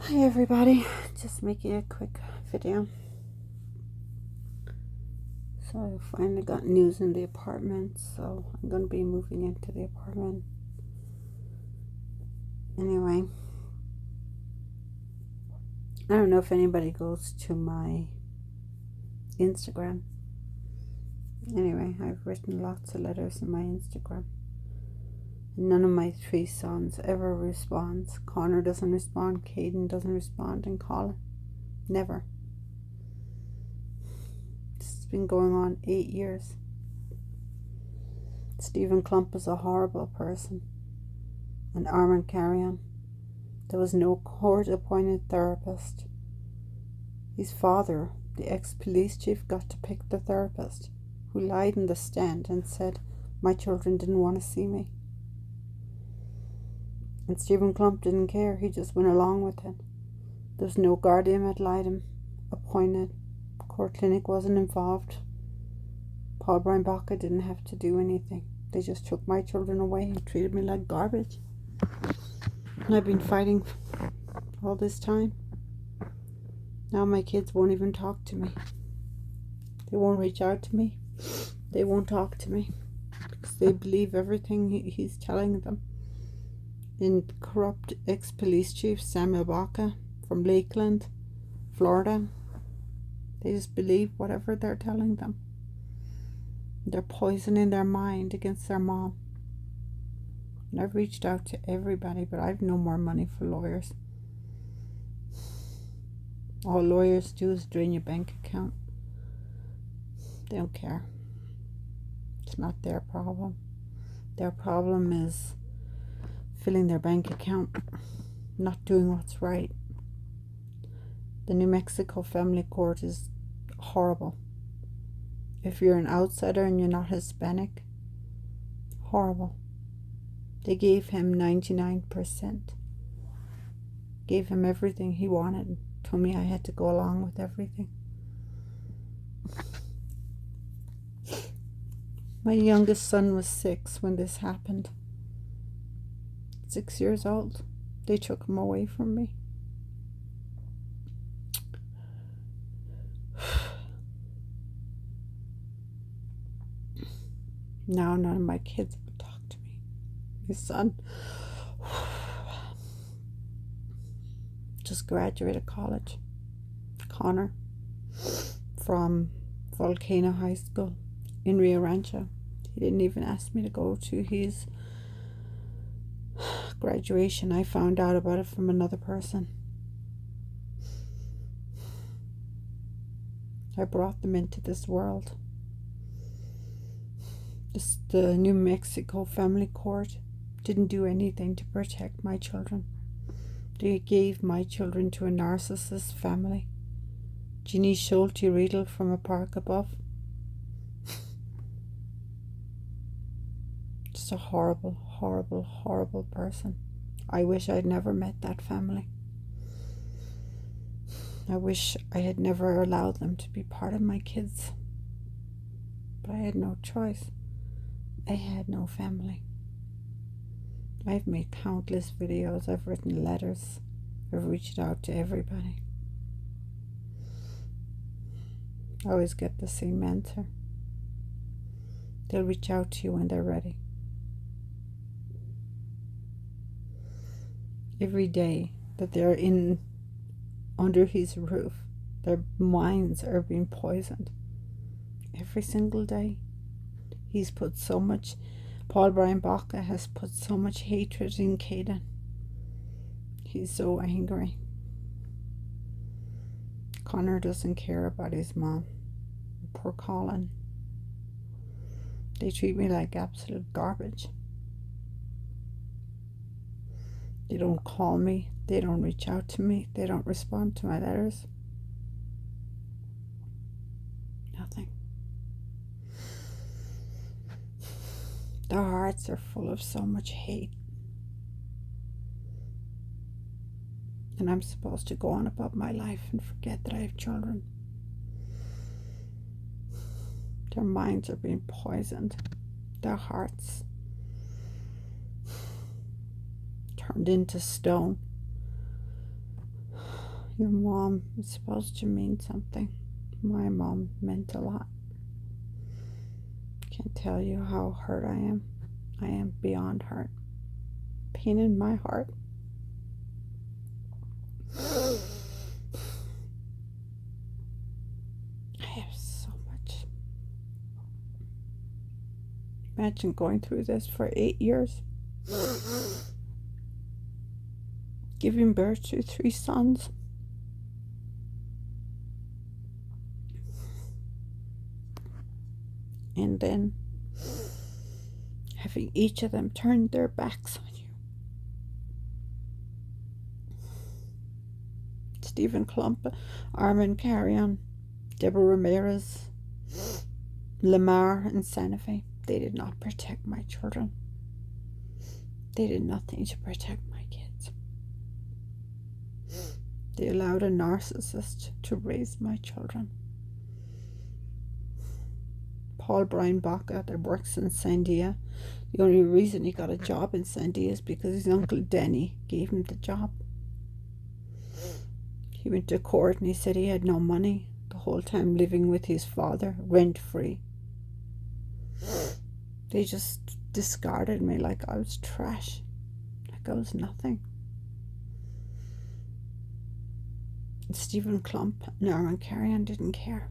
Hi everybody, just making a quick video. So I finally got news in the apartment, so I'm going to be moving into the apartment. Anyway, I don't know if anybody goes to my Instagram. Anyway, I've written lots of letters in my Instagram. None of my 3 sons ever responds. Connor doesn't respond, Caden doesn't respond, and Colin. Never. It's been going on 8 years. Stephen Klump is a horrible person. And Armond Carion. There was no court-appointed therapist. His father, the ex-police chief, got to pick the therapist, who lied in the stand and said, "My children didn't want to see me." And Stephen Klump didn't care, he just went along with it. There's no guardian ad litem appointed. Court clinic wasn't involved. Paul Brian Baca didn't have to do anything. They just took my children away and treated me like garbage. And I've been fighting all this time. Now my kids won't even talk to me. They won't reach out to me. They won't talk to me. Because they believe everything he's telling them. And corrupt ex-police chief Samuel Baca from Lakeland, Florida, they just believe whatever they're telling them. They're poisoning their mind against their mom. And I've reached out to everybody, but I've no more money for lawyers. All lawyers do is drain your bank account. They don't care. It's not their problem. Their problem is filling their bank account, not doing what's right. The New Mexico family court is horrible. If you're an outsider and you're not Hispanic, horrible. They gave him 99%. Gave him everything he wanted. Told me I had to go along with everything. My youngest son was 6 when this happened. 6 years old. They took him away from me. Now none of my kids will talk to me. My son just graduated college. Connor from Volcano High School in Rio Rancho. He didn't even ask me to go to his graduation. I found out about it from another person. I brought them into this world. The New Mexico family court didn't do anything to protect my children. They gave my children to a narcissist family. Jennie Shulte Reidle from a park above. Just a horrible, horrible, horrible person. I wish I'd never met that family. I wish I had never allowed them to be part of my kids. But I had no choice. I had no family. I've made countless videos. I've written letters. I've reached out to everybody. I always get the same answer. They'll reach out to you when they're ready. Every day that they're under his roof, their minds are being poisoned. Every single day. He's put so much, Paul Brian Baca has put so much hatred in Caden. He's so angry. Connor doesn't care about his mom. Poor Colin. They treat me like absolute garbage. They don't call me. They don't reach out to me. They don't respond to my letters. Nothing. Their hearts are full of so much hate. And I'm supposed to go on about my life and forget that I have children. Their minds are being poisoned. Their hearts turned into stone. Your mom is supposed to mean something. My mom meant a lot. Can't tell you how hurt I am. I am beyond hurt. Pain in my heart. I have so much. Imagine going through this for 8 years. Giving birth to 3 sons. And then having each of them turn their backs on you. Stephen Klump, Armond Carion, Deborah Ramirez, Lamar, and Santa Fe. They did not protect my children. They did nothing to protect my kids. They allowed a narcissist to raise my children. Paul Brian Baca, that works in Sandia. The only reason he got a job in Sandia is because his uncle Denny gave him the job. He went to court and he said he had no money the whole time living with his father, rent-free. They just discarded me like I was trash, like I was nothing. And Stephen Klump and Armond Carion didn't care.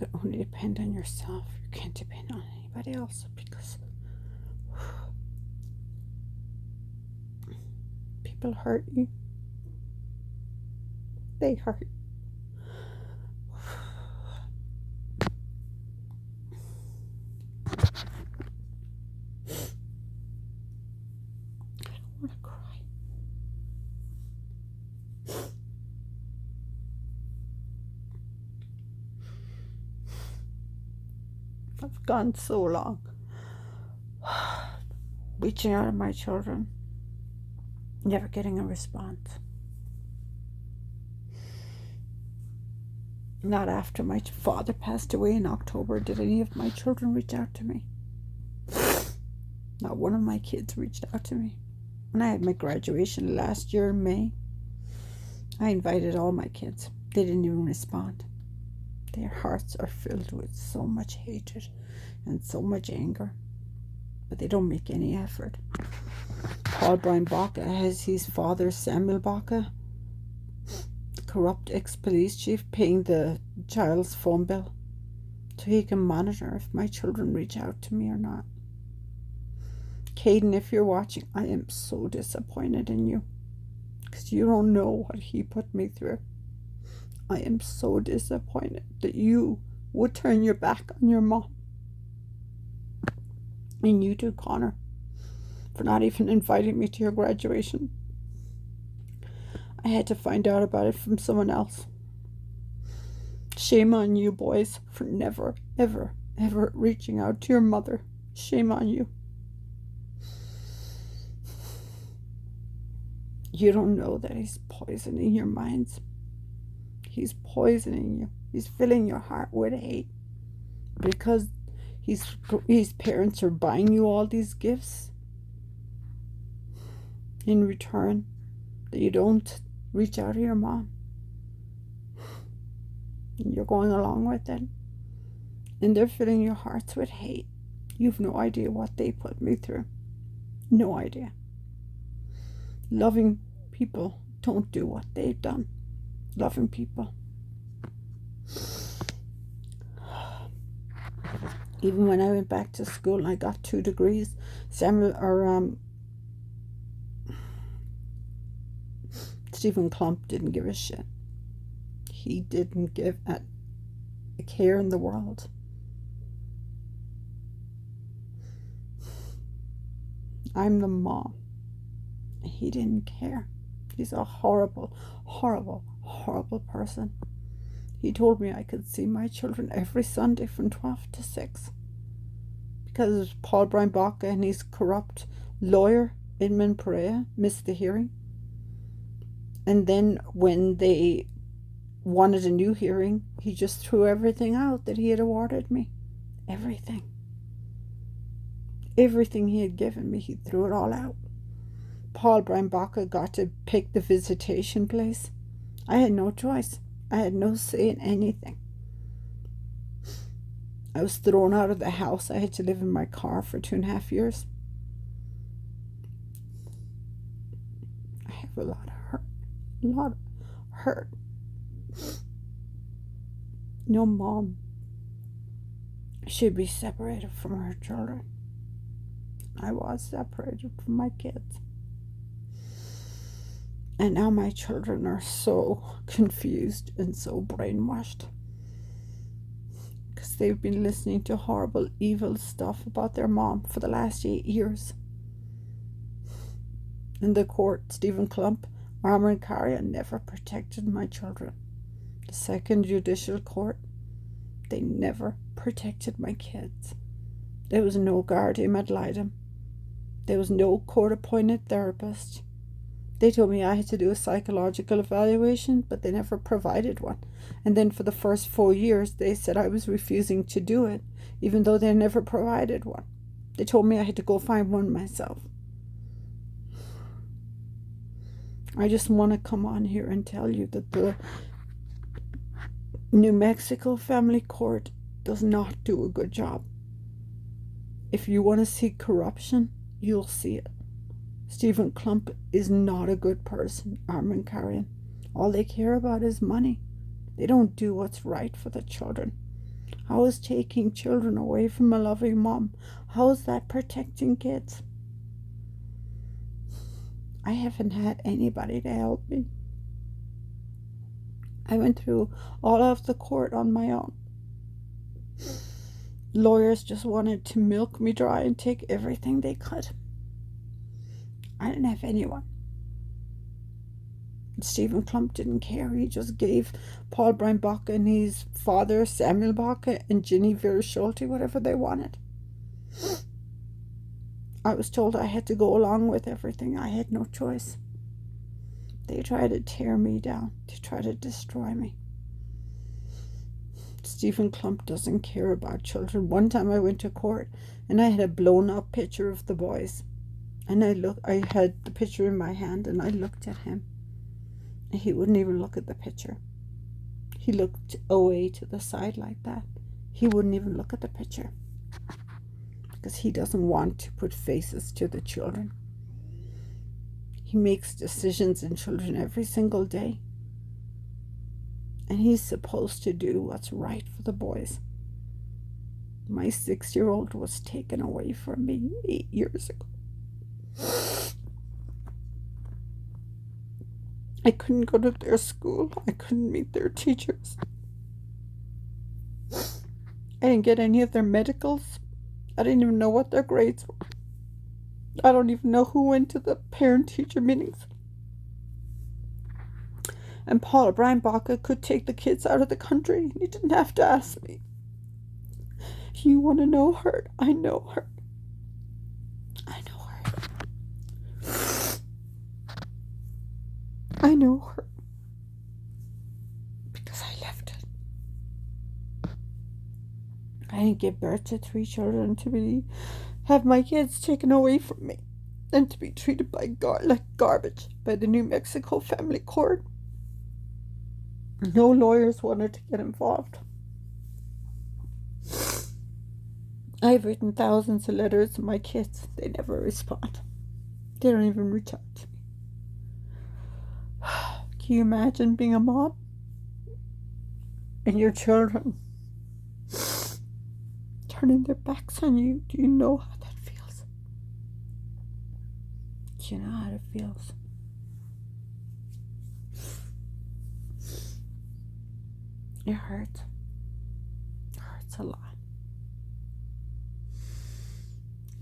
You can only depend on yourself. You can't depend on anybody else because people hurt you. They hurt you. I don't want to cry. I've gone so long reaching out to my children, never getting a response. Not after my father passed away in October did any of my children reach out to me. Not one of my kids reached out to me. When I had my graduation last year in May, I invited all my kids. They didn't even respond. Their hearts are filled with so much hatred and so much anger, but they don't make any effort. Paul Brian Baca has his father, Samuel Baca, corrupt ex-police chief, paying the child's phone bill so he can monitor if my children reach out to me or not. Caden, if you're watching, I am so disappointed in you because you don't know what he put me through. I am so disappointed that you would turn your back on your mom. And you too, Connor, for not even inviting me to your graduation. I had to find out about it from someone else. Shame on you boys for never, ever, ever reaching out to your mother. Shame on you. You don't know that he's poisoning your minds. He's poisoning you. He's filling your heart with hate because his parents are buying you all these gifts in return that you don't reach out to your mom. And you're going along with it. And they're filling your hearts with hate. You've no idea what they put me through. No idea. Loving people don't do what they've done. Loving people. Even when I went back to school and I got 2 degrees, Stephen Klump didn't give a shit. He didn't give a care in the world. I'm the mom. He didn't care. He's a horrible, horrible, horrible person. He told me I could see my children every Sunday from 12 to 6. Because Paul Brian Baca and his corrupt lawyer, Edmund Perea, missed the hearing. And then when they wanted a new hearing, he just threw everything out that he had awarded me. Everything. Everything he had given me, he threw it all out. Paul Brian Baca got to pick the visitation place. I had no choice. I had no say in anything. I was thrown out of the house. I had to live in my car for 2.5 years. I have a lot of hurt. No mom should be separated from her children. I was separated from my kids. And now my children are so confused and so brainwashed. Because they've been listening to horrible, evil stuff about their mom for the last 8 years. In the court, Stephen Klump, Armond Carion never protected my children. The second judicial court, they never protected my kids. There was no guardian ad litem. There was no court-appointed therapist. They told me I had to do a psychological evaluation, but they never provided one. And then for the first 4 years, they said I was refusing to do it, even though they never provided one. They told me I had to go find one myself. I just want to come on here and tell you that the New Mexico Family Court does not do a good job. If you want to see corruption, you'll see it. Stephen Klump is not a good person, Armond Carion. All they care about is money. They don't do what's right for the children. How is taking children away from a loving mom? How is that protecting kids? I haven't had anybody to help me. I went through all of the court on my own. Lawyers just wanted to milk me dry and take everything they could. I didn't have anyone. Stephen Klump didn't care. He just gave Paul Brian Baca and his father, Samuel Baca, and Jennie, Vera, Shulte, whatever they wanted. I was told I had to go along with everything. I had no choice. They tried to tear me down. They tried to destroy me. Stephen Klump doesn't care about children. One time I went to court and I had a blown up picture of the boys. And I had the picture in my hand and I looked at him. And he wouldn't even look at the picture. He looked away to the side like that. He wouldn't even look at the picture. Because he doesn't want to put faces to the children. He makes decisions in children every single day. And he's supposed to do what's right for the boys. My 6-year-old was taken away from me 8 years ago. I couldn't go to their school. I couldn't meet their teachers. I didn't get any of their medicals. I didn't even know what their grades were. I don't even know who went to the parent-teacher meetings. And Paul Brian Baca could take the kids out of the country. He didn't have to ask me. You want to know her? I know her. I know her. I know her. Because I left it. I didn't give birth to 3 children to have my kids taken away from me and to be treated like garbage by the New Mexico Family Court. No lawyers wanted to get involved. I've written thousands of letters to my kids. They never respond. They don't even reach out to me. Can you imagine being a mom? And your children turning their backs on you? Do you know how that feels? Do you know how it feels? It hurts. It hurts a lot.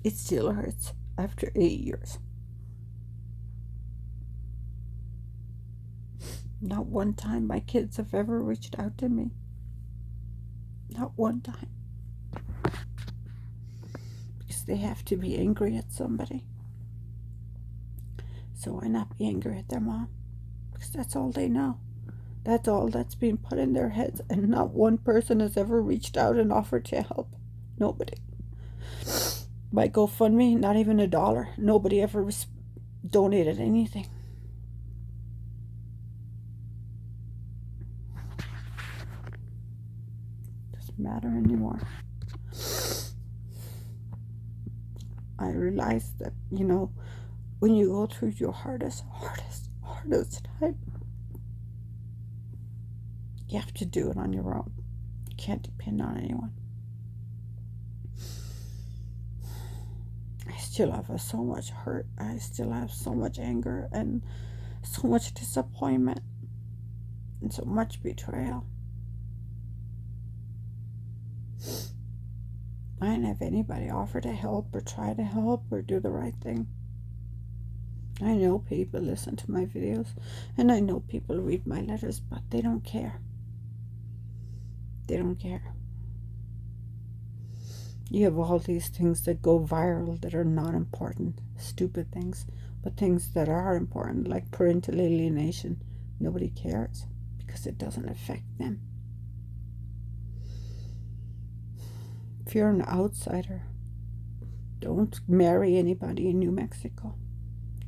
It still hurts after 8 years. Not one time my kids have ever reached out to me. Not one time. Because they have to be angry at somebody. So why not be angry at their mom? Because that's all they know. That's all that's been put in their heads, and not one person has ever reached out and offered to help. Nobody. My GoFundMe, not even $1. Nobody ever donated anything. Doesn't matter anymore. I realized that, when you go through your hardest time, you have to do it on your own. You can't depend on anyone. I still have so much hurt. I still have so much anger and so much disappointment and so much betrayal. I didn't have anybody offer to help or try to help or do the right thing. I know people listen to my videos and I know people read my letters, but they don't care. They don't care. You have all these things that go viral that are not important, stupid things, but things that are important, like parental alienation. Nobody cares because it doesn't affect them. If you're an outsider, don't marry anybody in New Mexico.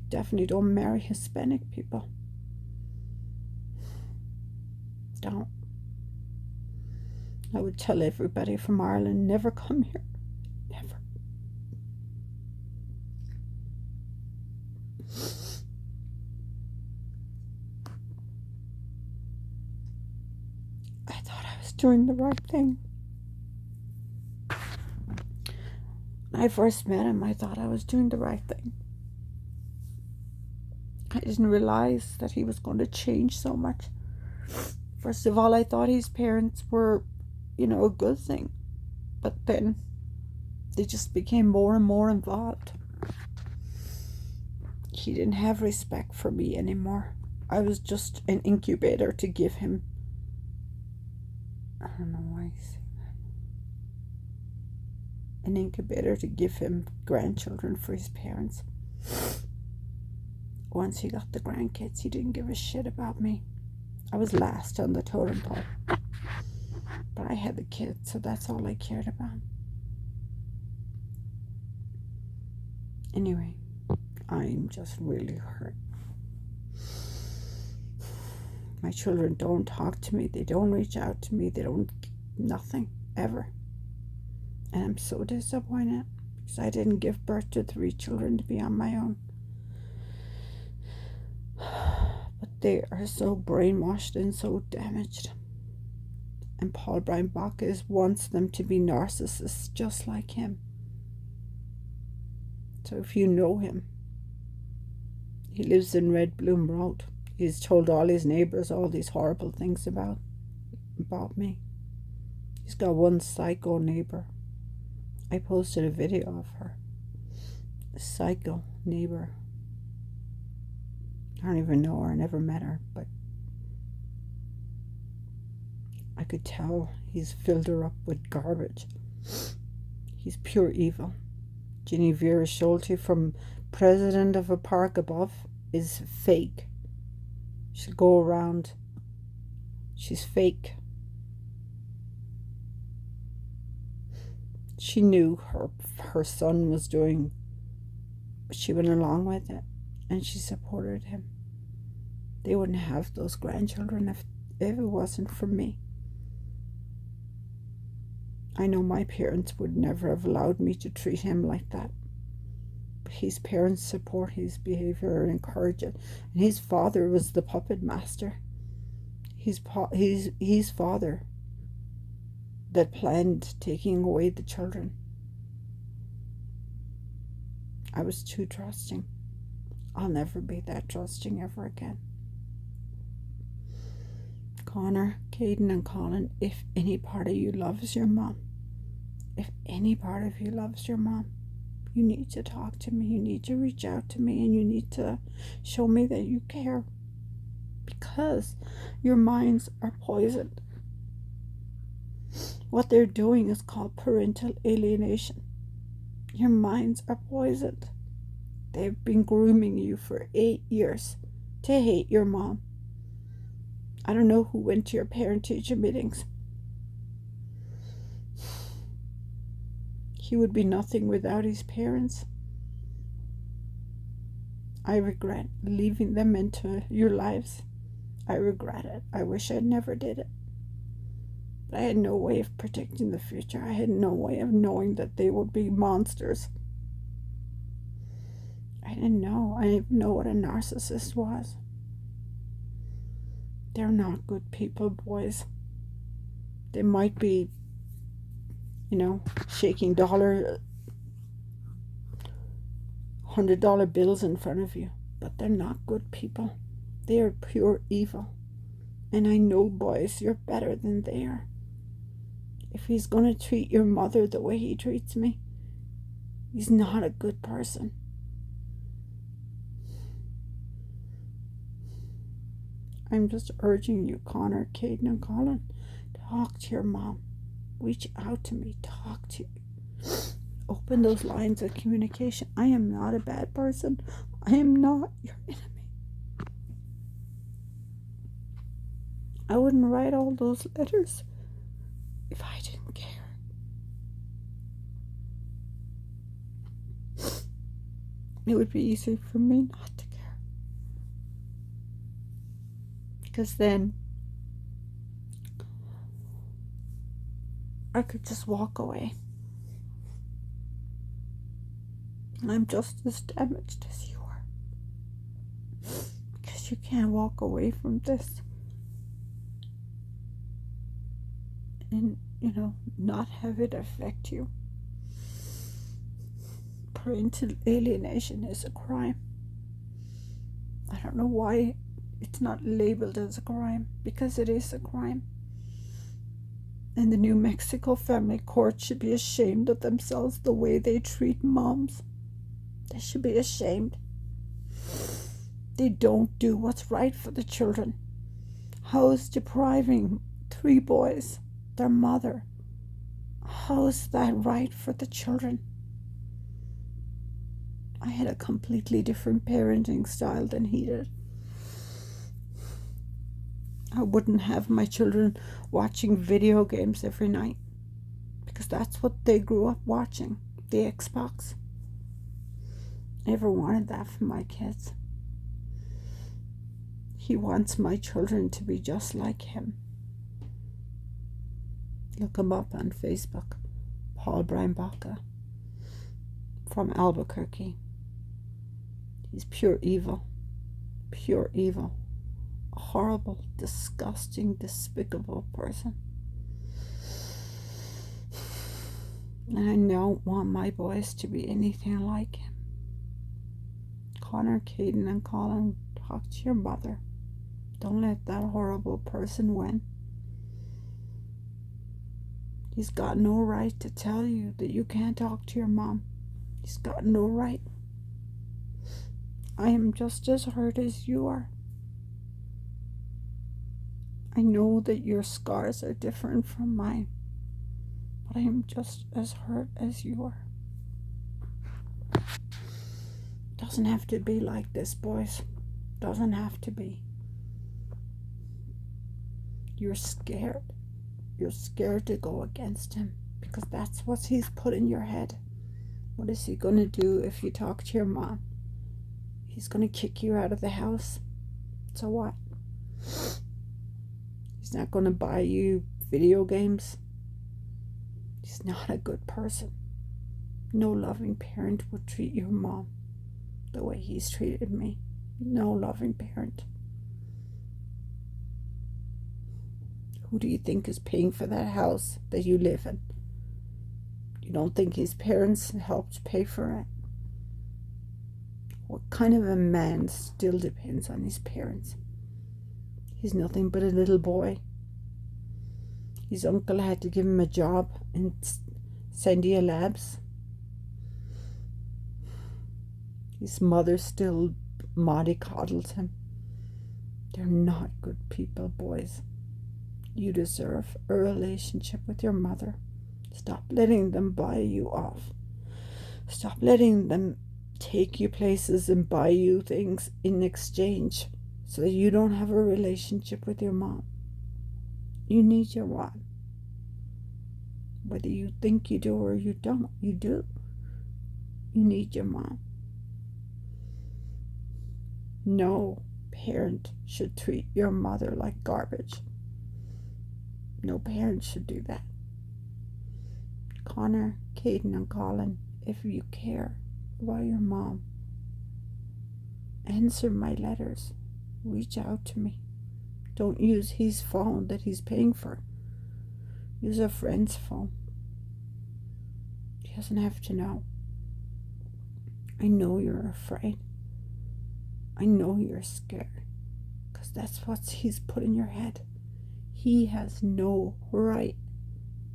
Definitely don't marry Hispanic people. Don't. I would tell everybody from Ireland, never come here. Never. I thought I was doing the right thing. When I first met him, I thought I was doing the right thing. I didn't realize that he was going to change so much. First of all, I thought his parents were, a good thing. But then they just became more and more involved. He didn't have respect for me anymore. I was just an incubator to give him. I don't know why he's saying that. An incubator to give him grandchildren for his parents. Once he got the grandkids, he didn't give a shit about me. I was last on the totem pole. But I had the kids, so that's all I cared about. Anyway, I'm just really hurt. My children don't talk to me. They don't reach out to me. They don't, nothing, ever. And I'm so disappointed because I didn't give birth to 3 children to be on my own. But they are so brainwashed and so damaged. And Paul Brian Baca wants them to be narcissists just like him. So if you know him, he lives in Red Bloom Road. He's told all his neighbors all these horrible things about me. He's got one psycho neighbor. I posted a video of her. A psycho neighbor. I don't even know her. I never met her, but I could tell he's filled her up with garbage. He's pure evil. Jennie Vera Shulte, from president of a park above, is fake. She'll go around. She's fake. She knew her son was doing, but she went along with it, and she supported him. They wouldn't have those grandchildren if it wasn't for me. I know my parents would never have allowed me to treat him like that. But his parents support his behavior and encourage it. And his father was the puppet master. His father that planned taking away the children. I was too trusting. I'll never be that trusting ever again. Connor, Caden, and Colin, if any part of you loves your mom, if any part of you loves your mom, you need to talk to me. You need to reach out to me, and you need to show me that you care, because your minds are poisoned. What they're doing is called parental alienation. Your minds are poisoned. They've been grooming you for 8 years to hate your mom. I don't know who went to your parent-teacher meetings. He would be nothing without his parents. I regret leaving them into your lives. I regret it. I wish I never did it. But I had no way of predicting the future. I had no way of knowing that they would be monsters. I didn't know. I didn't even know what a narcissist was. They're not good people, boys. They might be, shaking $100 bills in front of you, but they're not good people. They are pure evil. And I know, boys, you're better than they are. If he's going to treat your mother the way he treats me, he's not a good person. I'm just urging you, Connor, Caden, and Colin, talk to your mom. Reach out to me. Talk to me. Open those lines of communication. I am not a bad person. I am not your enemy. I wouldn't write all those letters if I didn't care. It would be easy for me not to care. Because then I could just walk away. And I'm just as damaged as you are. Because you can't walk away from this. And, not have it affect you. Parental alienation is a crime. I don't know why it's not labeled as a crime, because it is a crime. And the New Mexico family court should be ashamed of themselves the way they treat moms. They should be ashamed. They don't do what's right for the children. How is depriving 3 boys their mother? How is that right for the children? I had a completely different parenting style than he did. I wouldn't have my children watching video games every night, because that's what they grew up watching, the Xbox. Never wanted that for my kids. He wants my children to be just like him. Look him up on Facebook. Paul Brian Baca from Albuquerque. He's pure evil. Pure evil. A horrible, disgusting, despicable person. And I don't want my boys to be anything like him. Connor, Caden, and Colin, talk to your mother. Don't let that horrible person win. He's got no right to tell you that you can't talk to your mom. He's got no right. I am just as hurt as you are. I know that your scars are different from mine, but I am just as hurt as you are. Doesn't have to be like this, boys. Doesn't have to be. You're scared. You're scared to go against him because that's what he's put in your head. What is he going to do if you talk to your mom? He's going to kick you out of the house. So what? He's not going to buy you video games. He's not a good person. No loving parent would treat your mom the way he's treated me. No loving parent. Who do you think is paying for that house that you live in? You don't think his parents helped pay for it? What kind of a man still depends on his parents? He's nothing but a little boy. His uncle had to give him a job in Sandia Labs. His mother still mollycoddles him. They're not good people, boys. You deserve a relationship with your mother. Stop letting them buy you off. Stop letting them take you places and buy you things in exchange so that you don't have a relationship with your mom. You need your mom. Whether you think you do or you don't, you do. You need your mom. No parent should treat your mother like garbage. No parent should do that. Connor, Caden, and Colin, if you care about your mom, answer my letters. Reach out to me. Don't use his phone that he's paying for. Use a friend's phone. He doesn't have to know. I know you're afraid. I know you're scared. Because that's what he's put in your head. He has no right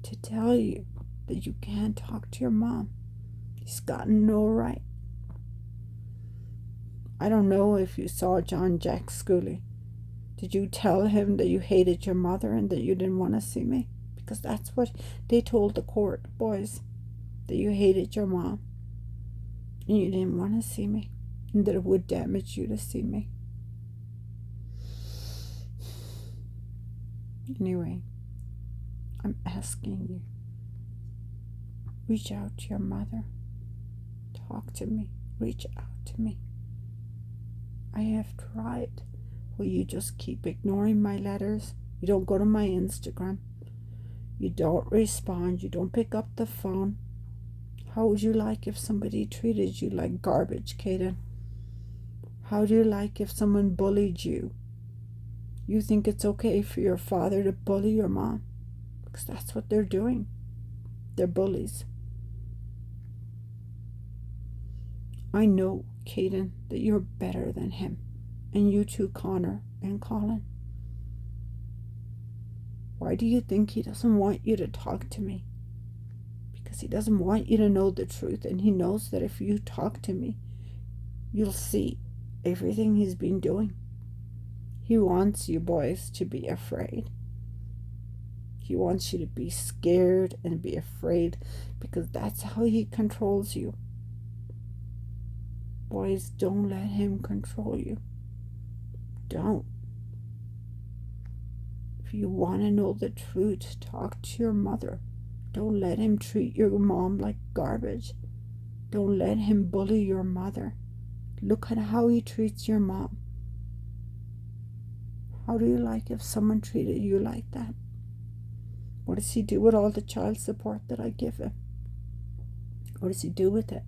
to tell you that you can't talk to your mom. He's got no right. I don't know if you saw Jack Schooley. Did you tell him that you hated your mother and that you didn't want to see me? Because that's what they told the court, boys, that you hated your mom and you didn't want to see me and that it would damage you to see me. Anyway, I'm asking you, reach out to your mother. Talk to me. Reach out to me. I have tried. Will you just keep ignoring my letters? You don't go to my Instagram. You don't respond. You don't pick up the phone. How would you like if somebody treated you like garbage, Caden? How do you like if someone bullied you? You think it's okay for your father to bully your mom? Because that's what they're doing. They're bullies. I know, Caden, that you're better than him. And you too, Connor and Colin. Why do you think he doesn't want you to talk to me? Because he doesn't want you to know the truth, and he knows that if you talk to me, you'll see everything he's been doing. He wants you boys to be afraid. He wants you to be scared and be afraid, because that's how he controls you. Boys, don't let him control you. Don't. If you want to know the truth, talk to your mother. Don't let him treat your mom like garbage. Don't let him bully your mother. Look at how he treats your mom. How do you like if someone treated you like that? What does he do with all the child support that I give him? What does he do with it?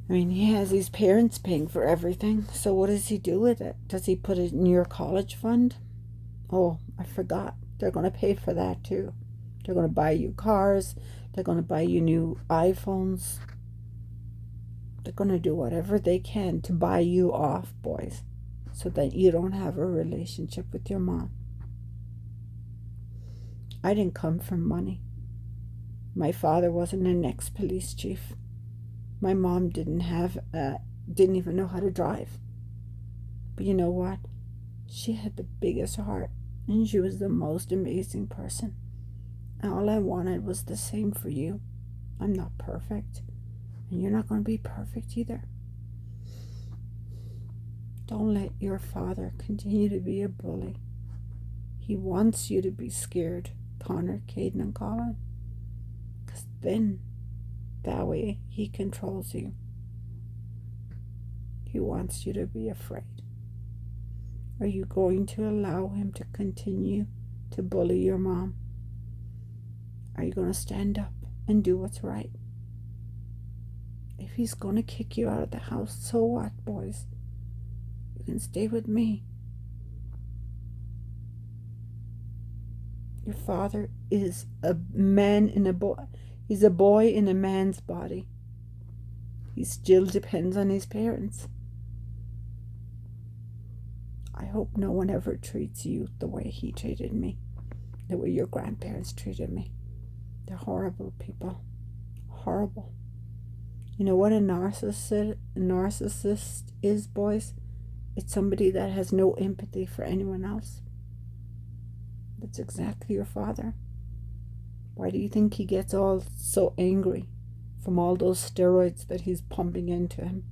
I mean, he has his parents paying for everything, so what does he do with it? Does he put it in your college fund? Oh, I forgot. They're going to pay for that too. They're going to buy you cars. They're going to buy you new iPhones. They're going to do whatever they can to buy you off, boys, so that you don't have a relationship with your mom. I didn't come from money. My father wasn't an ex-police chief. My mom didn't even know how to drive. But you know what? She had the biggest heart, and she was the most amazing person. And all I wanted was the same for you. I'm not perfect, and you're not going to be perfect either. Don't let your father continue to be a bully. He wants you to be scared, Connor, Caden, and Colin. Because then, that way, he controls you. He wants you to be afraid. Are you going to allow him to continue to bully your mom? Are you going to stand up and do what's right? If he's going to kick you out of the house, so what, boys? You can stay with me. Your father is a man in a boy. He's a boy in a man's body. He still depends on his parents. I hope no one ever treats you the way he treated me, the way your grandparents treated me. They're horrible people. Horrible. You know what a narcissist is, boys? It's somebody that has no empathy for anyone else. That's exactly your father. Why do you think he gets all so angry from all those steroids that he's pumping into him?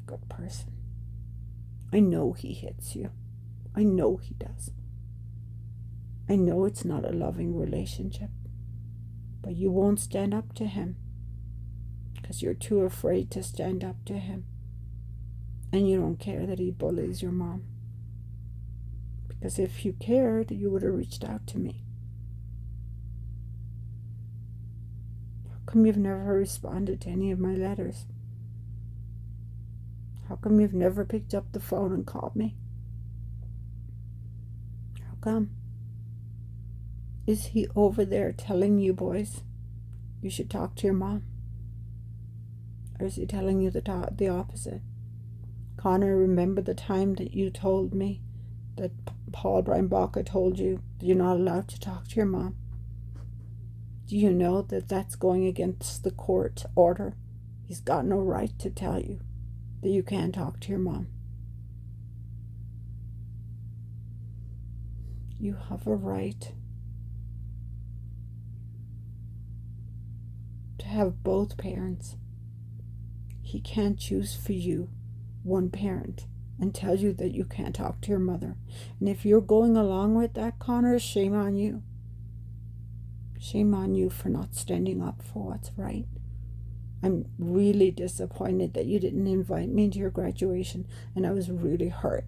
good person. I know he hits you. I know he does. I know it's not a loving relationship. But you won't stand up to him because you're too afraid to stand up to him. And you don't care that he bullies your mom. Because if you cared, you would have reached out to me. How come you've never responded to any of my letters? How come you've never picked up the phone and called me? How come? Is he over there telling you boys you should talk to your mom? Or is he telling you the opposite? Connor, remember the time that you told me that Paul Brian Baca told you that you're not allowed to talk to your mom? Do you know that that's going against the court order? He's got no right to tell you that you can't talk to your mom. You have a right to have both parents. He can't choose for you one parent and tell you that you can't talk to your mother. And if you're going along with that, Connor, shame on you. Shame on you for not standing up for what's right. I'm really disappointed that you didn't invite me to your graduation, and I was really hurt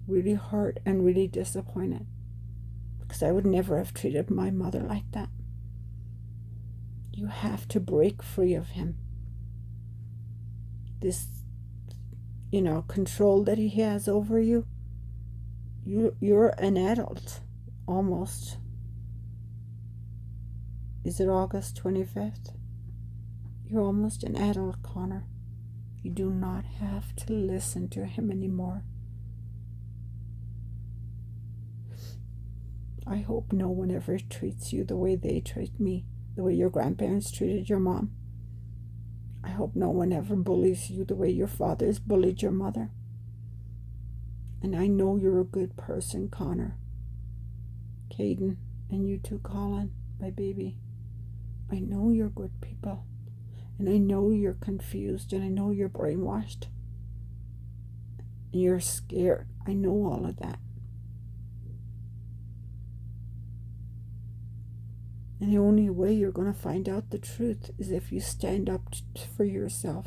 and really disappointed, because I would never have treated my mother like that. You have to break free of him. This, control that he has over you. You're an adult, almost. Is it August 25th? You're almost an adult, Connor. You do not have to listen to him anymore. I hope no one ever treats you the way they treat me, the way your grandparents treated your mom. I hope no one ever bullies you the way your fathers bullied your mother. And I know you're a good person, Connor. Caden, and you too, Colin, my baby. I know you're good people. And I know you're confused, and I know you're brainwashed. And you're scared. I know all of that. And the only way you're going to find out the truth is if you stand up for yourself.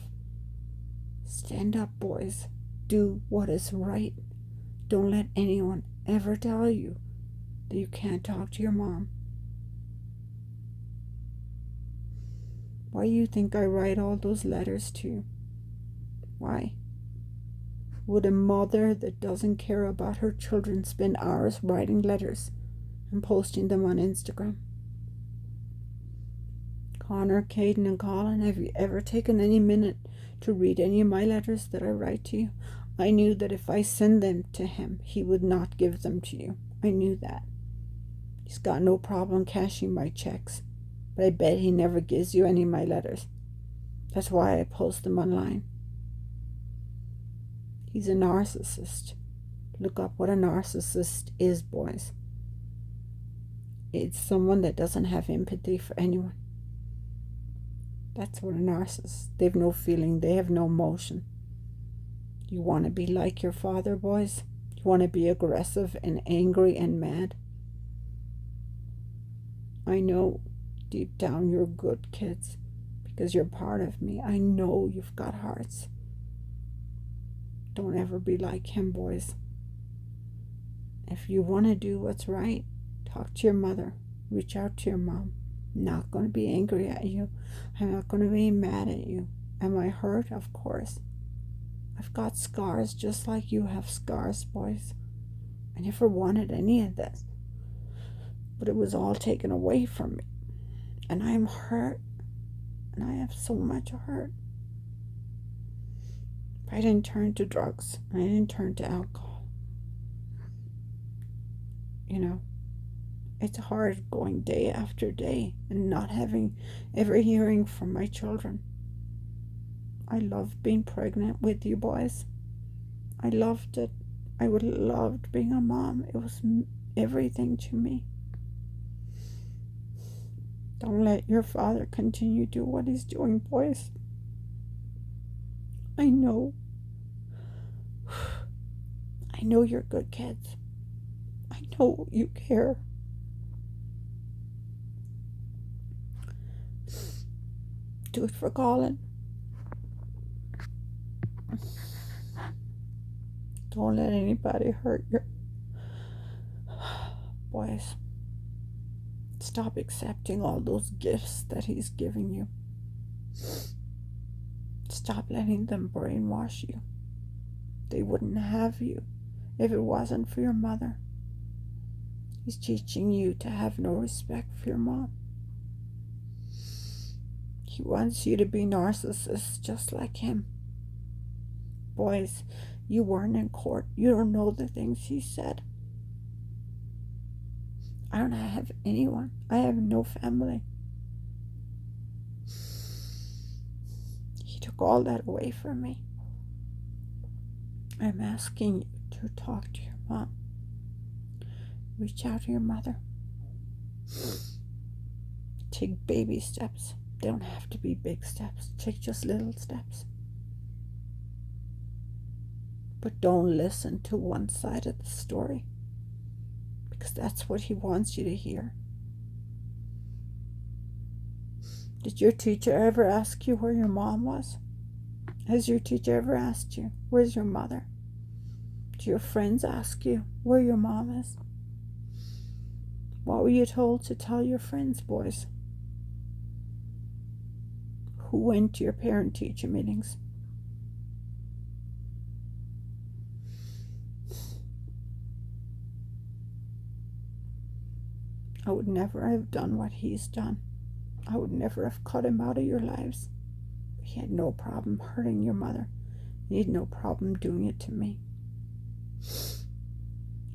Stand up, boys. Do what is right. Don't let anyone ever tell you that you can't talk to your mom. Why do you think I write all those letters to you? Why? Would a mother that doesn't care about her children spend hours writing letters and posting them on Instagram? Connor, Caden, and Colin, have you ever taken any minute to read any of my letters that I write to you? I knew that if I send them to him, he would not give them to you. I knew that. He's got no problem cashing my checks, but I bet he never gives you any of my letters. That's why I post them online. He's a narcissist. Look up what a narcissist is, boys. It's someone that doesn't have empathy for anyone. That's what a narcissist. They have no feeling. They have no emotion. You want to be like your father, boys? You want to be aggressive and angry and mad? I know deep down you're good kids because you're part of me. I know you've got hearts. Don't ever be like him, boys. If you want to do what's right, talk to your mother. Reach out to your mom. I'm not going to be angry at you. I'm not going to be mad at you. Am I hurt? Of course. I've got scars just like you have scars, boys. I never wanted any of this. But it was all taken away from me. And I'm hurt. And I have so much hurt. If I didn't turn to drugs, I didn't turn to alcohol. It's hard going day after day and not ever hearing from my children. I loved being pregnant with you boys. I loved it. I would have loved being a mom. It was everything to me. Don't let your father continue to do what he's doing, boys. I know I know you're good kids. I know you care. Do it for Colin. Don't let anybody hurt your boys. Stop accepting all those gifts that he's giving you. Stop letting them brainwash you. They wouldn't have you if it wasn't for your mother. He's teaching you to have no respect for your mom. He wants you to be narcissists just like him. Boys, you weren't in court. You don't know the things he said. I don't have anyone. I have no family. He took all that away from me. I'm asking you to talk to your mom. Reach out to your mother. Take baby steps. They don't have to be big steps. Take just little steps. But don't listen to one side of the story, because that's what he wants you to hear. Did your teacher ever ask you where your mom was? Has your teacher ever asked you, where's your mother? Do your friends ask you where your mom is? What were you told to tell your friends, boys? Who went to your parent-teacher meetings? I would never have done what he's done. I would never have cut him out of your lives. He had no problem hurting your mother. He had no problem doing it to me.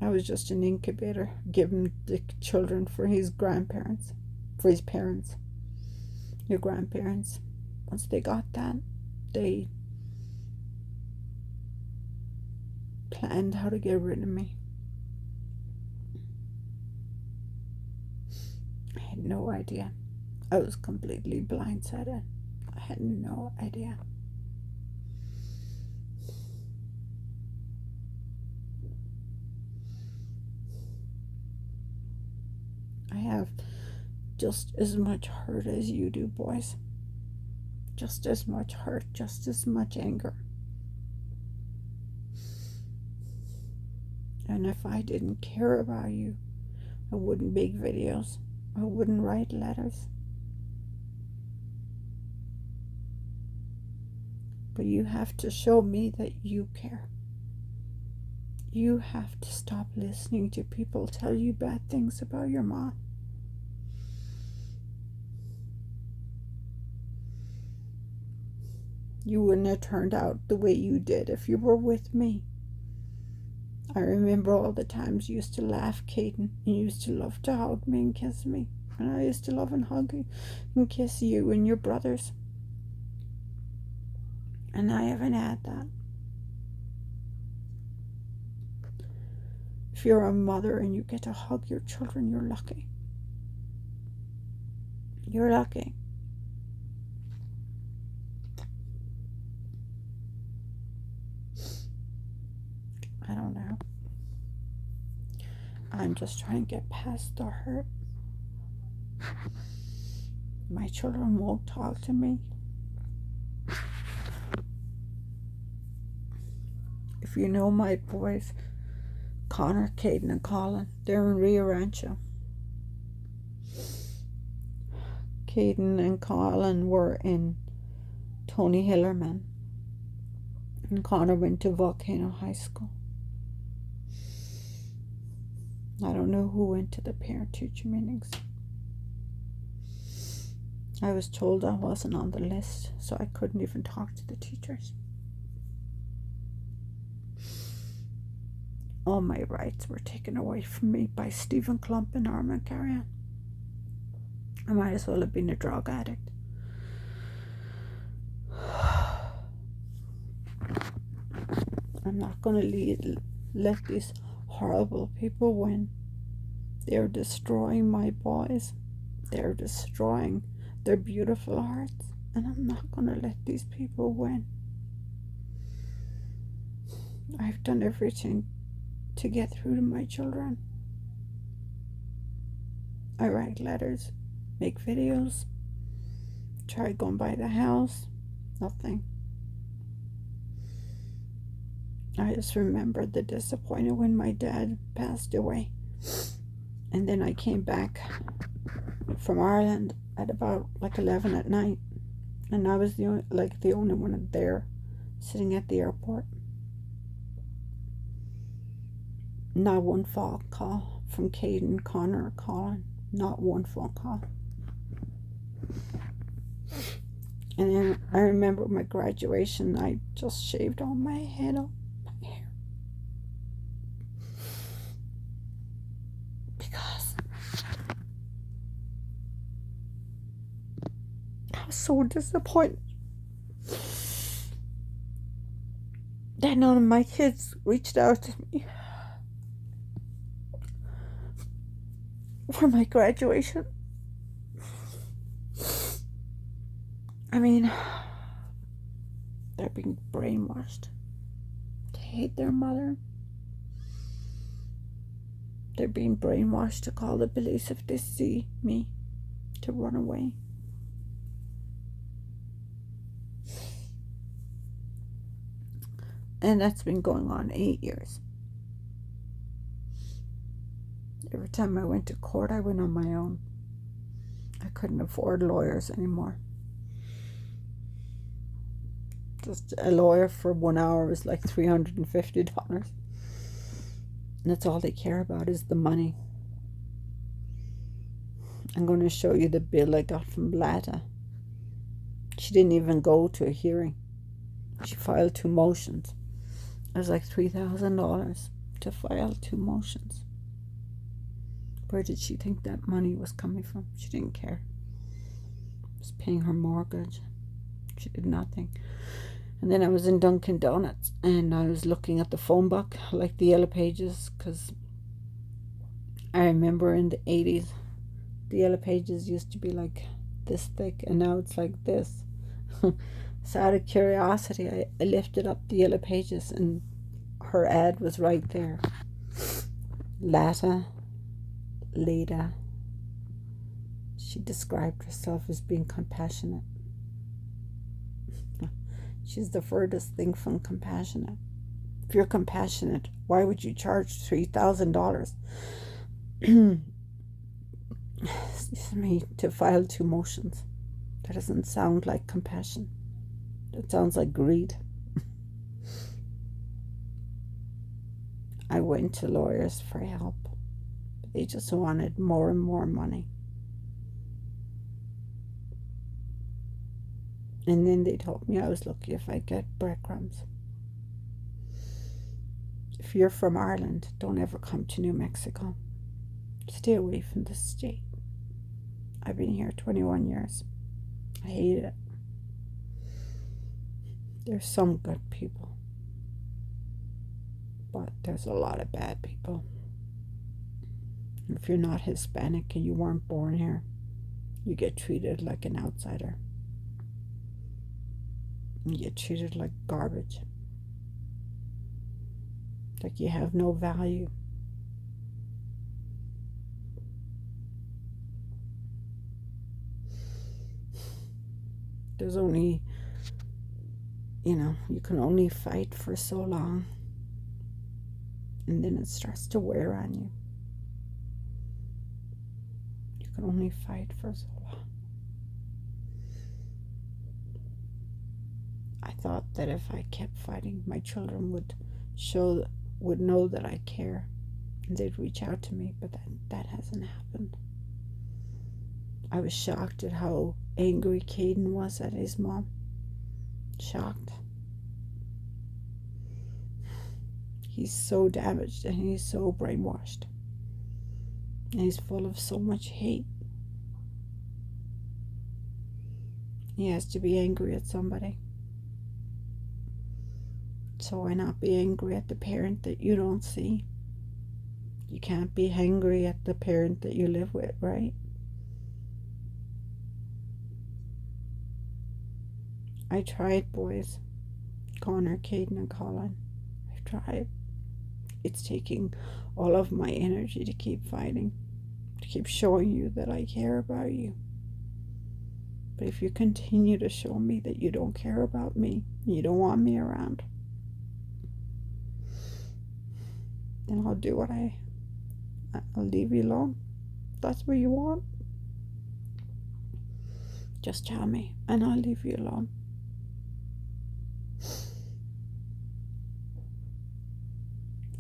I was just an incubator, giving the children for his grandparents, for his parents. Your grandparents, once they got that, they planned how to get rid of me. I had no idea. I was completely blindsided. I had no idea. I have just as much hurt as you do, boys. Just as much hurt, just as much anger. And if I didn't care about you, I wouldn't make videos. I wouldn't write letters. But you have to show me that you care. You have to stop listening to people tell you bad things about your mom. You wouldn't have turned out the way you did if you were with me. I remember all the times you used to laugh, Caden. You used to love to hug me and kiss me. And I used to love and hug you and kiss you and your brothers. And I haven't had that. If you're a mother and you get to hug your children, you're lucky. You're lucky. I don't know. I'm just trying to get past the hurt. My children won't talk to me. If you know my boys, Connor, Caden, and Colin, they're in Rio Rancho. Caden and Colin were in Tony Hillerman, and Connor went to Volcano High School. I don't know who went to the parent-teacher meetings. I was told I wasn't on the list, so I couldn't even talk to the teachers. All my rights were taken away from me by Stephen Klump and Armond Carion. I might as well have been a drug addict. I'm not going to let these horrible people win. They're destroying my boys. They're destroying their beautiful hearts. And I'm not going to let these people win. I've done everything to get through to my children. I write letters, make videos, try going by the house, nothing. I just remember the disappointment when my dad passed away. And then I came back from Ireland at about 11 at night. And I was the only one there sitting at the airport. Not one phone call from Caden, Connor, or Colin. Not one phone call. And then I remember my graduation, I just shaved all my head off. So disappointed that none of my kids reached out to me for my graduation. I mean, they're being brainwashed to hate their mother. They're being brainwashed to call the police if they see me, to run away. And that's been going on 8 years. Every time I went to court, I went on my own. I couldn't afford lawyers anymore. Just a lawyer for 1 hour was like $350. And that's all they care about is the money. I'm going to show you the bill I got from Baca. She didn't even go to a hearing. She filed 2 motions. It was like $3,000 to file 2 motions. Where did she think that money was coming from? She didn't care. She was paying her mortgage. She did nothing. And then I was in Dunkin' Donuts and I was looking at the phone book, like the yellow pages, because I remember in the 80s, the yellow pages used to be like this thick and now it's like this. So out of curiosity, I lifted up the yellow pages and her ad was right there. Leda. She described herself as being compassionate. She's the furthest thing from compassionate. If you're compassionate, why would you charge $3,000? Excuse me, to file 2 motions? That doesn't sound like compassion. It sounds like greed. I went to lawyers for help. They just wanted more and more money. And then they told me I was lucky if I get breadcrumbs. If you're from Ireland, don't ever come to New Mexico. Stay away from the state. I've been here 21 years. I hate it. There's some good people, but there's a lot of bad people. If you're not Hispanic and you weren't born here, you get treated like an outsider. You get treated like garbage. Like you have no value. There's only, you can only fight for so long. And then it starts to wear on you. You can only fight for so long. I thought that if I kept fighting, my children would know that I care. And they'd reach out to me, but that hasn't happened. I was shocked at how angry Caden was at his mom. Shocked. He's so damaged and he's so brainwashed. And he's full of so much hate. He has to be angry at somebody. So why not be angry at the parent that you don't see? You can't be angry at the parent that you live with, right? I tried, boys. Connor, Caden, and Colin. I've tried. It's taking all of my energy to keep fighting, to keep showing you that I care about you. But if you continue to show me that you don't care about me, you don't want me around, then I'll do what I'll leave you alone. That's what you want. Just tell me, and I'll leave you alone.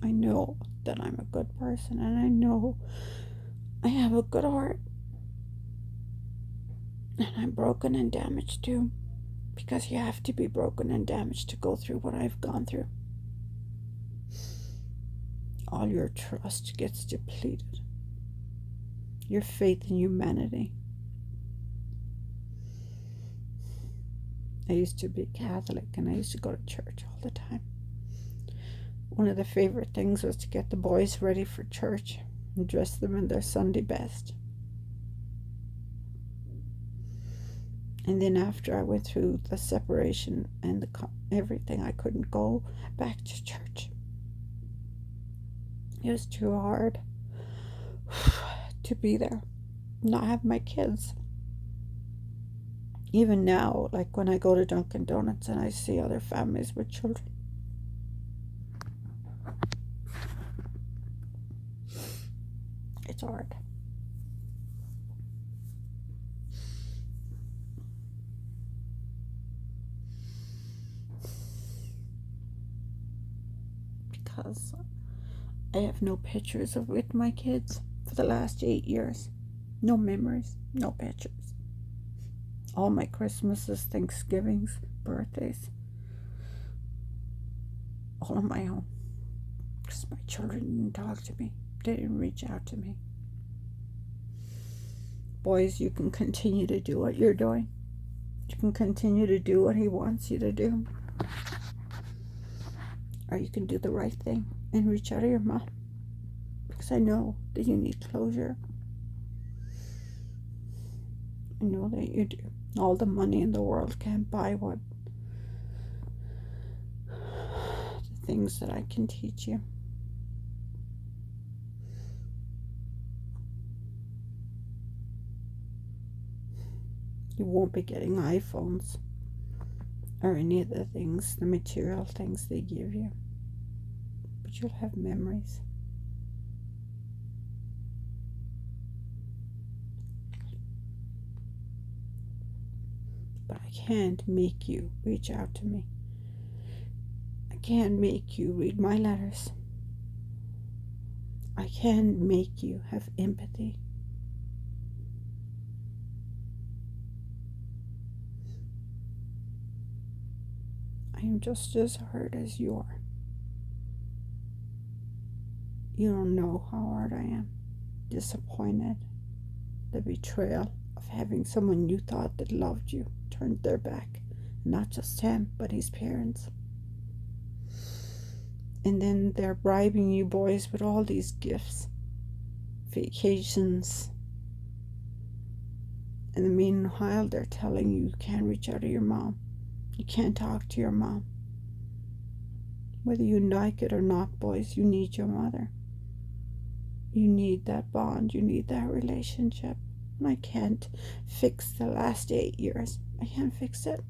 I know that I'm a good person, and I know I have a good heart. And I'm broken and damaged too, because you have to be broken and damaged to go through what I've gone through. All your trust gets depleted. Your faith in humanity. I used to be Catholic, and I used to go to church all the time. One of the favorite things was to get the boys ready for church and dress them in their Sunday best. And then after I went through the separation and everything, I couldn't go back to church. It was too hard to be there, not have my kids. Even now, like when I go to Dunkin' Donuts and I see other families with children, it's hard. Because I have no pictures of with my kids for the last 8 years. No memories, no pictures. All my Christmases, Thanksgivings, birthdays, all on my own. Because my children didn't talk to me. They didn't reach out to me. Boys, you can continue to do what you're doing. You can continue to do what he wants you to do. Or you can do the right thing and reach out to your mom. Because I know that you need closure. I know that you do. All the money in the world can't buy what the things that I can teach you. You won't be getting iPhones or any of the things, the material things they give you. But you'll have memories. But I can't make you reach out to me. I can't make you read my letters. I can't make you have empathy. I am just as hurt as you are. You don't know how hard I am. Disappointed. The betrayal of having someone you thought that loved you turned their back. Not just him, but his parents. And then they're bribing you boys with all these gifts. Vacations. And in the meanwhile, they're telling you you can't reach out to your mom. You can't talk to your mom. Whether you like it or not, boys, you need your mother. You need that bond. You need that relationship. And I can't fix the last 8 years. I can't fix it.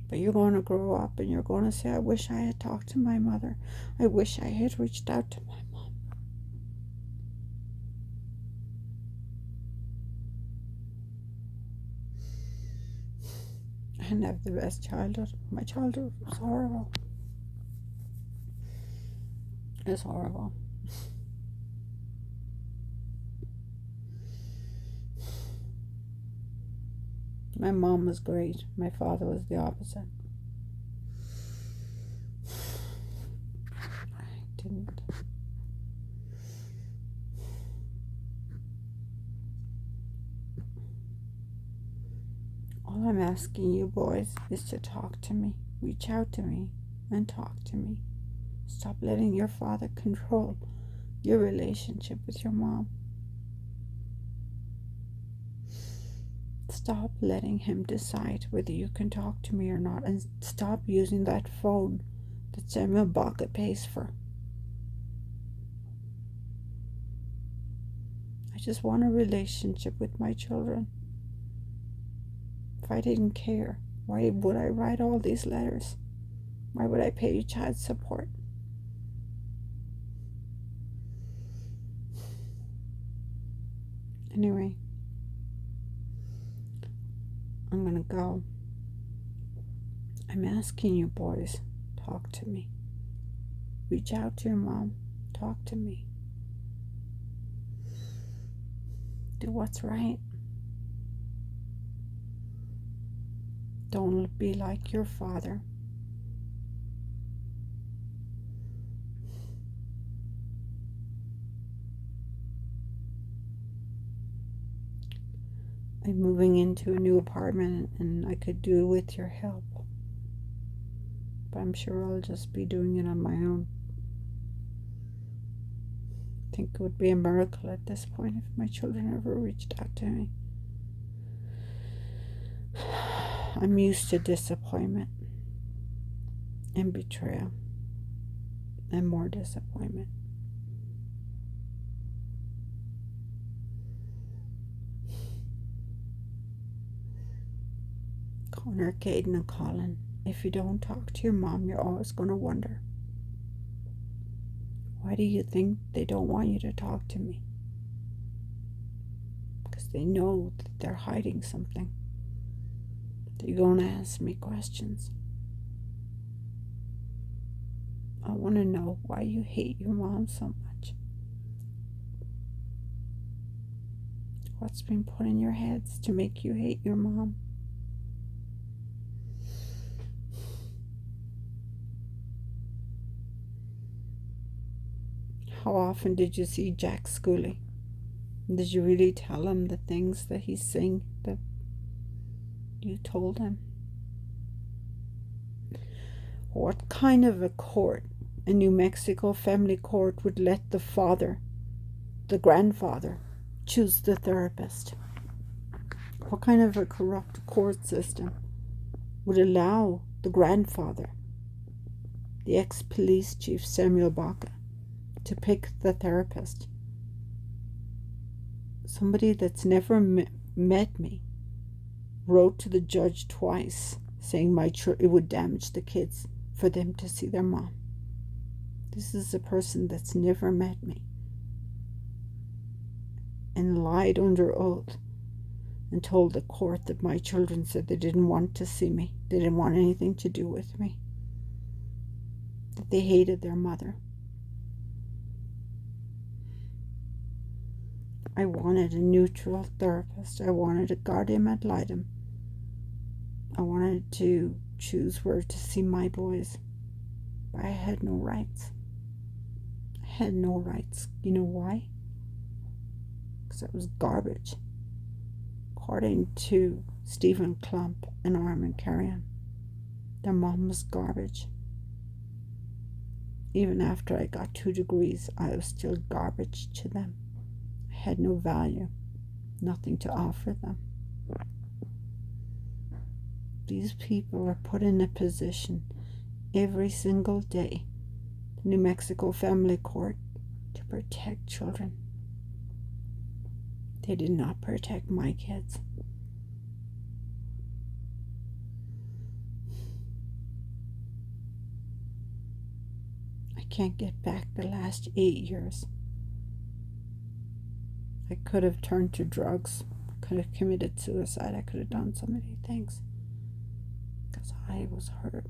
But you're going to grow up and you're going to say, I wish I had talked to my mother. I wish I had reached out to my mom. I didn't have the best childhood. My childhood was horrible. It's horrible. My mom was great. My father was the opposite. I didn't. All I'm asking you boys is to talk to me. Reach out to me and talk to me. Stop letting your father control your relationship with your mom. stop letting him decide whether you can talk to me or not, and stop using that phone that Samuel Baca pays for. I just want a relationship with my children. If I didn't care, why would I write all these letters? Why would I pay you child support? Anyway, I'm gonna go. I'm asking you boys, talk to me. Reach out to your mom, talk to me. Do what's right. Don't be like your father. I'm moving into a new apartment and I could do it with your help. But I'm sure I'll just be doing it on my own. I think it would be a miracle at this point if my children ever reached out to me. I'm used to disappointment and betrayal and more disappointment. Connor, Caden, and Colin, if you don't talk to your mom, you're always going to wonder, why do you think they don't want you to talk to me? Because they know that they're hiding something. They're going to ask me questions. I want to know why you hate your mom so much. What's been put in your heads to make you hate your mom? How often did you see Jack Schooley? Did you really tell him the things that he's saying that you told him? What kind of a court, a New Mexico family court, would let the father, the grandfather, choose the therapist? What kind of a corrupt court system would allow the grandfather, the ex-police chief Samuel Baca, to pick the therapist? Somebody that's never met me wrote to the judge twice saying it would damage the kids for them to see their mom. This is a person that's never met me and lied under oath and told the court that my children said they didn't want to see me, they didn't want anything to do with me, that they hated their mother. I wanted a neutral therapist. I wanted a guardian ad litem. I wanted to choose where to see my boys. But I had no rights. I had no rights. You know why? Because I was garbage. According to Stephen, Klump and Armond Carion, their mom was garbage. Even after I got 2 degrees, I was still garbage to them. Had no value, nothing to offer them. These people are put in a position every single day, the New Mexico Family Court, to protect children. They did not protect my kids. I can't get back the last 8 years. I could have turned to drugs, could have committed suicide, I could have done so many things. Because I was hurt.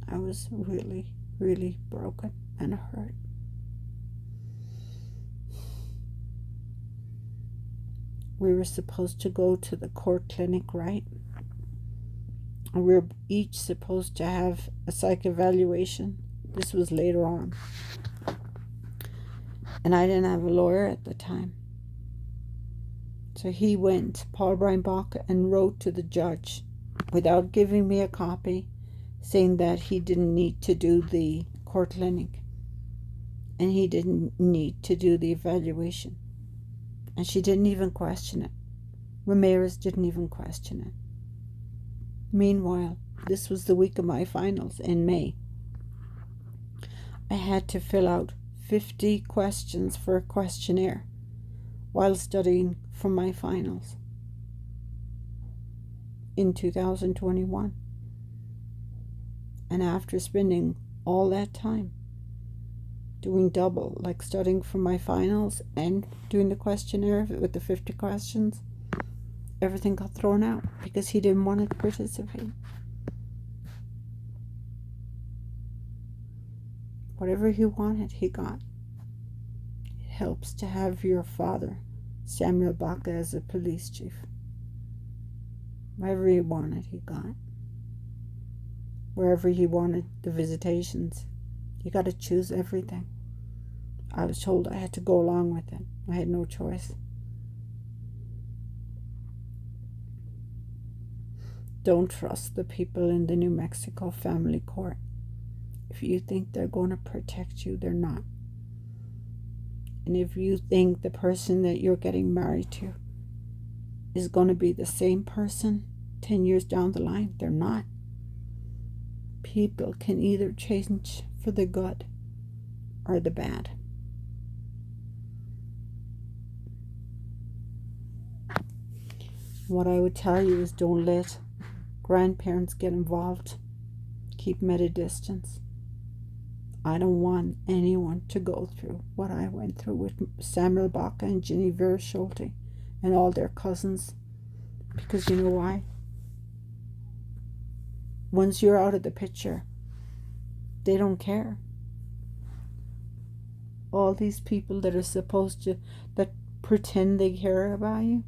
I was really, really broken and hurt. We were supposed to go to the court clinic, right? And we were each supposed to have a psych evaluation. This was later on. And I didn't have a lawyer at the time. So he went, Paul Brian Baca, and wrote to the judge without giving me a copy, saying that he didn't need to do the court clinic and he didn't need to do the evaluation. And she didn't even question it. Ramirez didn't even question it. Meanwhile, this was the week of my finals in May. I had to fill out 50 questions for a questionnaire while studying for my finals in 2021. And after spending all that time doing double, like studying for my finals and doing the questionnaire with the 50 questions, everything got thrown out because he didn't want to participate. Whatever he wanted, he got. It helps to have your father, Samuel Baca, as a police chief. Whatever he wanted, he got. Wherever he wanted the visitations, you got to choose everything. I was told I had to go along with it. I had no choice. Don't trust the people in the New Mexico family court. If you think they're going to protect you, they're not. And if you think the person that you're getting married to is going to be the same person 10 years down the line, they're not. People can either change for the good or the bad. What I would tell you is don't let grandparents get involved. Keep them at a distance. I don't want anyone to go through what I went through with Samuel Baca and Jennie Vera Shulte and all their cousins. Because you know why? Once you're out of the picture, they don't care. All these people that are supposed to, that pretend they care about you,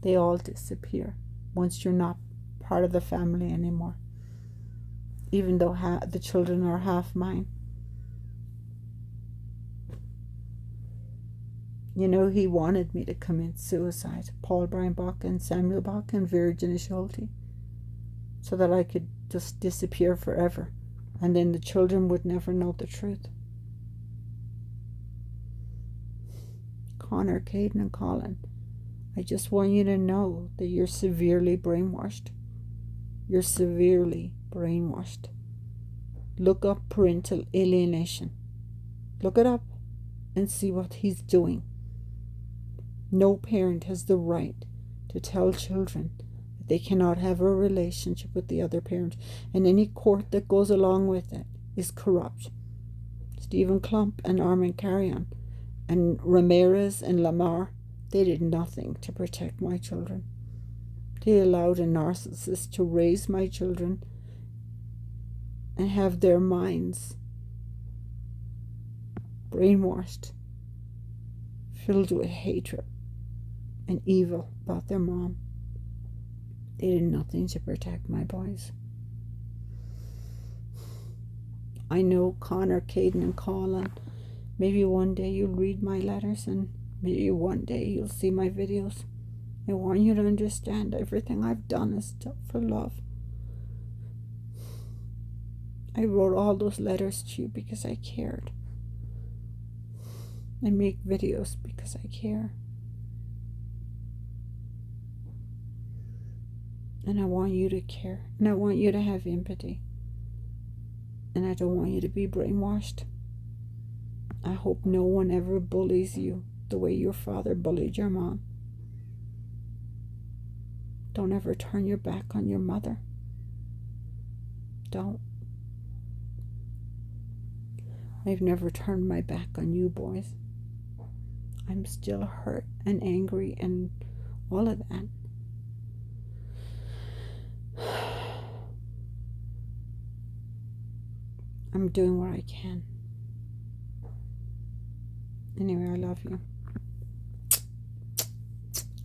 they all disappear once you're not part of the family anymore. Even though the children are half mine. You know, he wanted me to commit suicide. Paul Brian Baca and Samuel Baca and Vera Shulte. So that I could just disappear forever. And then the children would never know the truth. Connor, Caden, and Colin, I just want you to know that you're severely brainwashed. You're severely brainwashed. Look up parental alienation. Look it up and see what he's doing. No parent has the right to tell children that they cannot have a relationship with the other parent, and any court that goes along with it is corrupt. Stephen Klump and Armond Carion and Ramirez and Lamar, they did nothing to protect my children. They allowed a narcissist to raise my children and have their minds brainwashed, filled with hatred and evil about their mom. They did nothing to protect my boys. I know Connor, Caden, and Colin, maybe one day you'll read my letters and maybe one day you'll see my videos. I want you to understand everything I've done is for love. I wrote all those letters to you because I cared. I make videos because I care. And I want you to care. And I want you to have empathy. And I don't want you to be brainwashed. I hope no one ever bullies you the way your father bullied your mom. Don't ever turn your back on your mother. Don't. I've never turned my back on you boys. I'm still hurt and angry and all of that. I'm doing what I can. Anyway, I love you.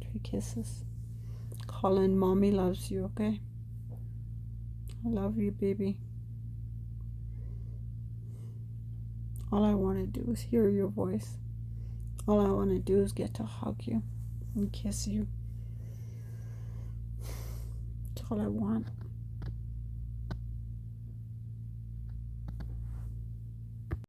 3 kisses. Colin, mommy loves you, okay? I love you, baby. All I want to do is hear your voice. All I want to do is get to hug you and kiss you. That's all I want.